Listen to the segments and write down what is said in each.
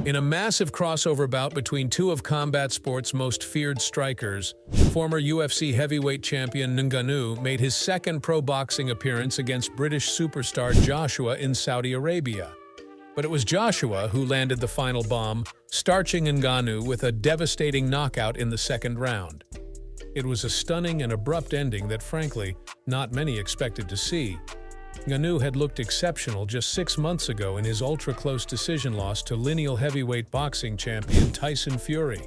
In a massive crossover bout between two of combat sport's most feared strikers, former UFC heavyweight champion Ngannou made his second pro boxing appearance against British superstar Joshua in Saudi Arabia. But it was Joshua who landed the final bomb, starching Ngannou with a devastating knockout in the second round. It was a stunning and abrupt ending that, frankly, not many expected to see. Ngannou had looked exceptional just 6 months ago in his ultra-close decision loss to lineal heavyweight boxing champion Tyson Fury.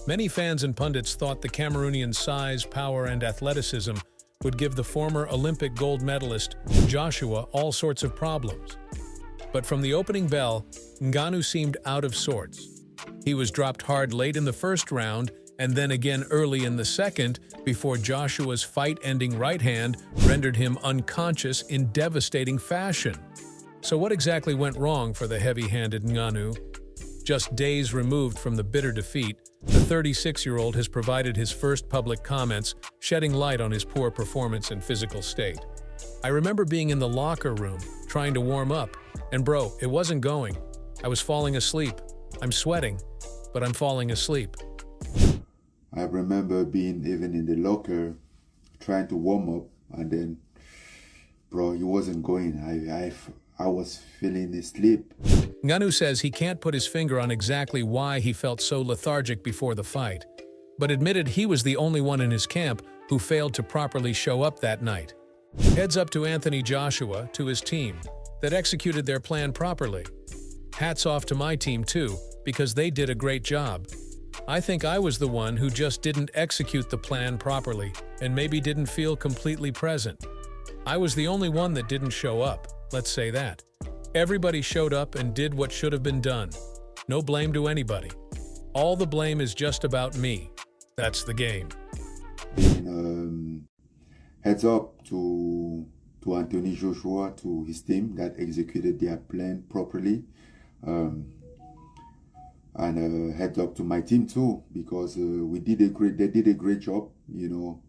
Many fans and pundits thought the Cameroonian's size, power, and athleticism would give the former Olympic gold medalist Joshua all sorts of problems. But from the opening bell, Ngannou seemed out of sorts. He was dropped hard late in the first round and then again early in the second before Joshua's fight-ending right hand rendered him unconscious in devastating fashion. So what exactly went wrong for the heavy-handed Ngannou? Just days removed from the bitter defeat, the 36-year-old has provided his first public comments, shedding light on his poor performance and physical state. "I remember being in the locker room, trying to warm up, and bro, it wasn't going. I was falling asleep. I'm sweating, but I'm falling asleep." I remember being even in the locker, trying to warm up, and then, bro, it wasn't going. I was feeling asleep. Ngannou says he can't put his finger on exactly why he felt so lethargic before the fight, but admitted he was the only one in his camp who failed to properly show up that night. Heads up to Anthony Joshua, to his team, that executed their plan properly. Hats off to my team too, because they did a great job. I think I was the one who just didn't execute the plan properly and maybe didn't feel completely present. I was the only one that didn't show up, let's say that. Everybody showed up and did what should have been done. No blame to anybody. All the blame is just about me. That's the game. Heads up to Anthony Joshua, to his team that executed their plan properly. And heads up to my team too, because they did a great job. You know,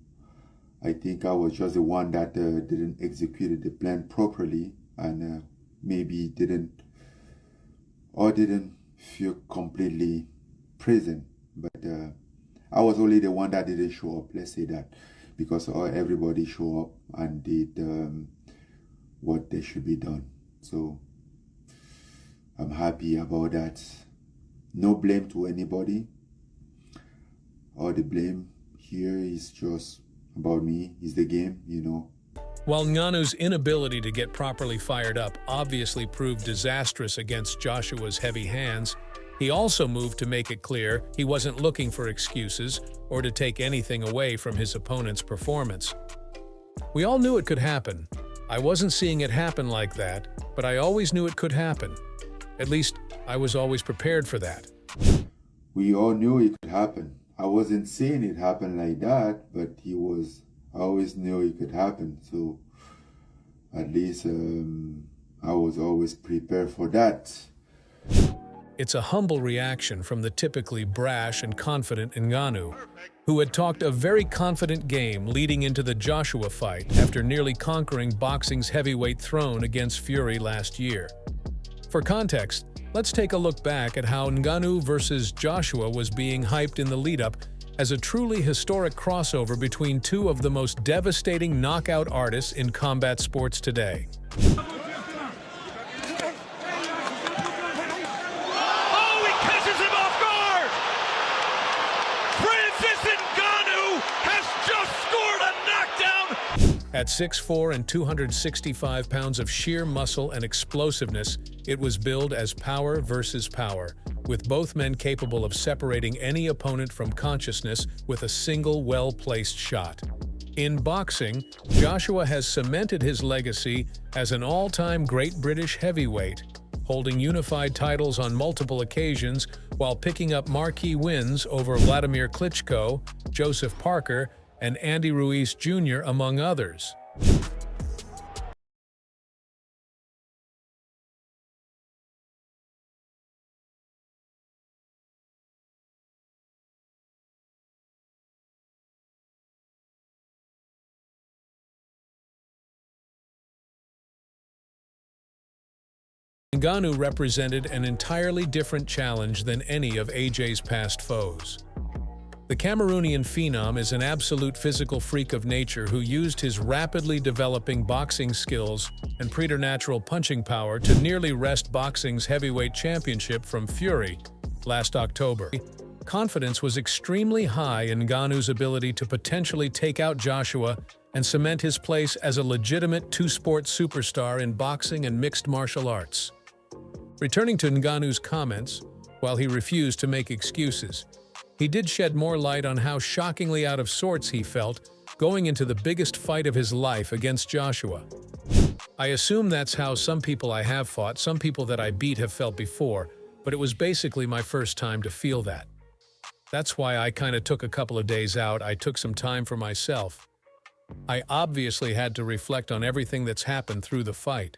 I think I was just the one that didn't execute the plan properly, and maybe didn't feel completely present. But I was only the one that didn't show up, let's say that, because everybody showed up and did what they should be done. So I'm happy about that. No blame to anybody. All the blame here is just about me. It's the game, you know. While Ngannou's inability to get properly fired up obviously proved disastrous against Joshua's heavy hands, he also moved to make it clear he wasn't looking for excuses or to take anything away from his opponent's performance. "We all knew it could happen. I wasn't seeing it happen like that, but I always knew it could happen. At least, I was always prepared for that." We all knew it could happen. I wasn't saying it happened like that, but I always knew it could happen. So at least I was always prepared for that. It's a humble reaction from the typically brash and confident Ngannou, who had talked a very confident game leading into the Joshua fight after nearly conquering boxing's heavyweight throne against Fury last year. For context, let's take a look back at how Ngannou versus Joshua was being hyped in the lead-up as a truly historic crossover between two of the most devastating knockout artists in combat sports today. At 6'4" and 265 pounds of sheer muscle and explosiveness, it was billed as power versus power, with both men capable of separating any opponent from consciousness with a single well-placed shot. In boxing, Joshua has cemented his legacy as an all-time great British heavyweight, holding unified titles on multiple occasions while picking up marquee wins over Vladimir Klitschko, Joseph Parker, and Andy Ruiz Jr., among others. Ngannou represented an entirely different challenge than any of AJ's past foes. The Cameroonian phenom is an absolute physical freak of nature who used his rapidly developing boxing skills and preternatural punching power to nearly wrest boxing's heavyweight championship from Fury last October. Confidence was extremely high in Ngannou's ability to potentially take out Joshua and cement his place as a legitimate two-sport superstar in boxing and mixed martial arts. Returning to Ngannou's comments, while he refused to make excuses, he did shed more light on how shockingly out of sorts he felt going into the biggest fight of his life against Joshua. I assume that's how some people I have fought, some people that I beat have felt before, but it was basically my first time to feel that. That's why I kind of took a couple of days out. I took some time for myself. I obviously had to reflect on everything that's happened through the fight.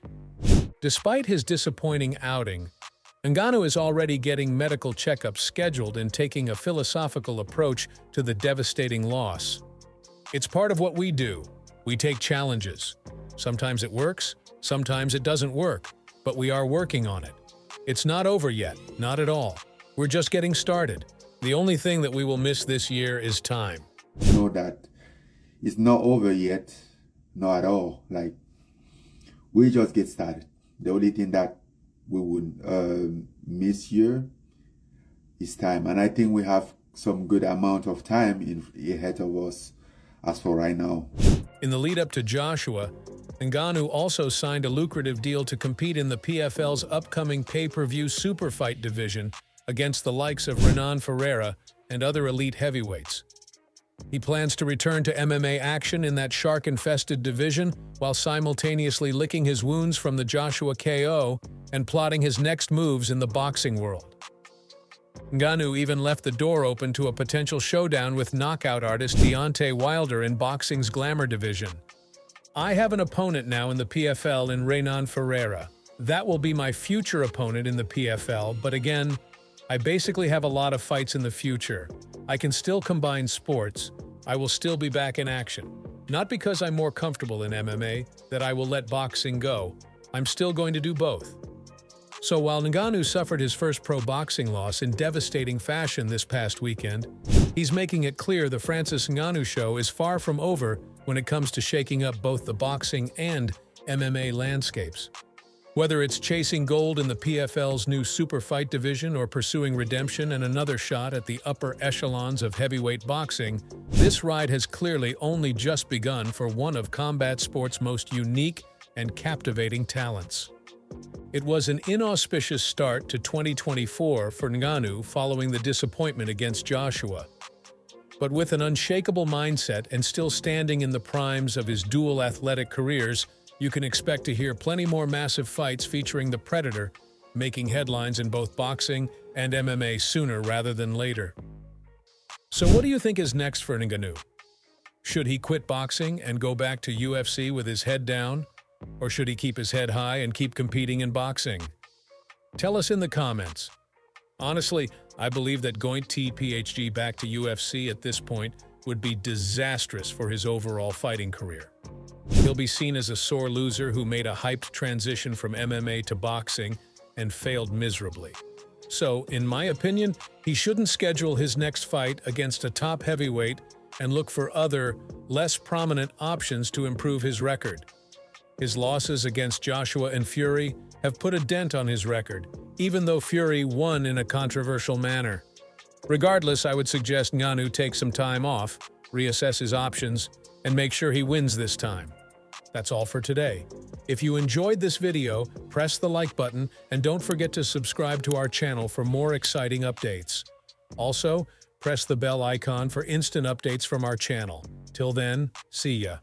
Despite his disappointing outing, Ngannou is already getting medical checkups scheduled and taking a philosophical approach to the devastating loss. It's part of what we do. We take challenges. Sometimes it works, sometimes it doesn't work, but we are working on it. It's not over yet, not at all. We're just getting started. The only thing that we will miss this year is time. Know that it's not over yet, not at all. Like, we just get started. The only thing that we would miss here is time, and I think we have some good amount of time ahead of us as for right now. In the lead up to Joshua, Ngannou also signed a lucrative deal to compete in the PFL's upcoming pay-per-view super fight division against the likes of Renan Ferreira and other elite heavyweights. He plans to return to MMA action in that shark-infested division while simultaneously licking his wounds from the Joshua KO and plotting his next moves in the boxing world. Ngannou even left the door open to a potential showdown with knockout artist Deontay Wilder in boxing's glamour division. I have an opponent now in the PFL in Renan Ferreira. That will be my future opponent in the PFL, but again, I basically have a lot of fights in the future. I can still combine sports. I will still be back in action. Not because I'm more comfortable in MMA that I will let boxing go. I'm still going to do both. So while Ngannou suffered his first pro boxing loss in devastating fashion this past weekend, he's making it clear the Francis Ngannou show is far from over when it comes to shaking up both the boxing and MMA landscapes. Whether it's chasing gold in the PFL's new super fight division or pursuing redemption and another shot at the upper echelons of heavyweight boxing, this ride has clearly only just begun for one of combat sport's most unique and captivating talents. It was an inauspicious start to 2024 for Ngannou following the disappointment against Joshua. But with an unshakable mindset and still standing in the primes of his dual athletic careers, you can expect to hear plenty more massive fights featuring the Predator, making headlines in both boxing and MMA sooner rather than later. So what do you think is next for Ngannou? Should he quit boxing and go back to UFC with his head down? Or should he keep his head high and keep competing in boxing? Tell us in the comments. Honestly, I believe that going TPHG back to UFC at this point would be disastrous for his overall fighting career. He'll be seen as a sore loser who made a hyped transition from MMA to boxing and failed miserably. So, in my opinion, he shouldn't schedule his next fight against a top heavyweight and look for other, less prominent options to improve his record. His losses against Joshua and Fury have put a dent on his record, even though Fury won in a controversial manner. Regardless, I would suggest Ngannou take some time off, reassess his options, and make sure he wins this time. That's all for today. If you enjoyed this video, press the like button and don't forget to subscribe to our channel for more exciting updates. Also, press the bell icon for instant updates from our channel. Till then, see ya.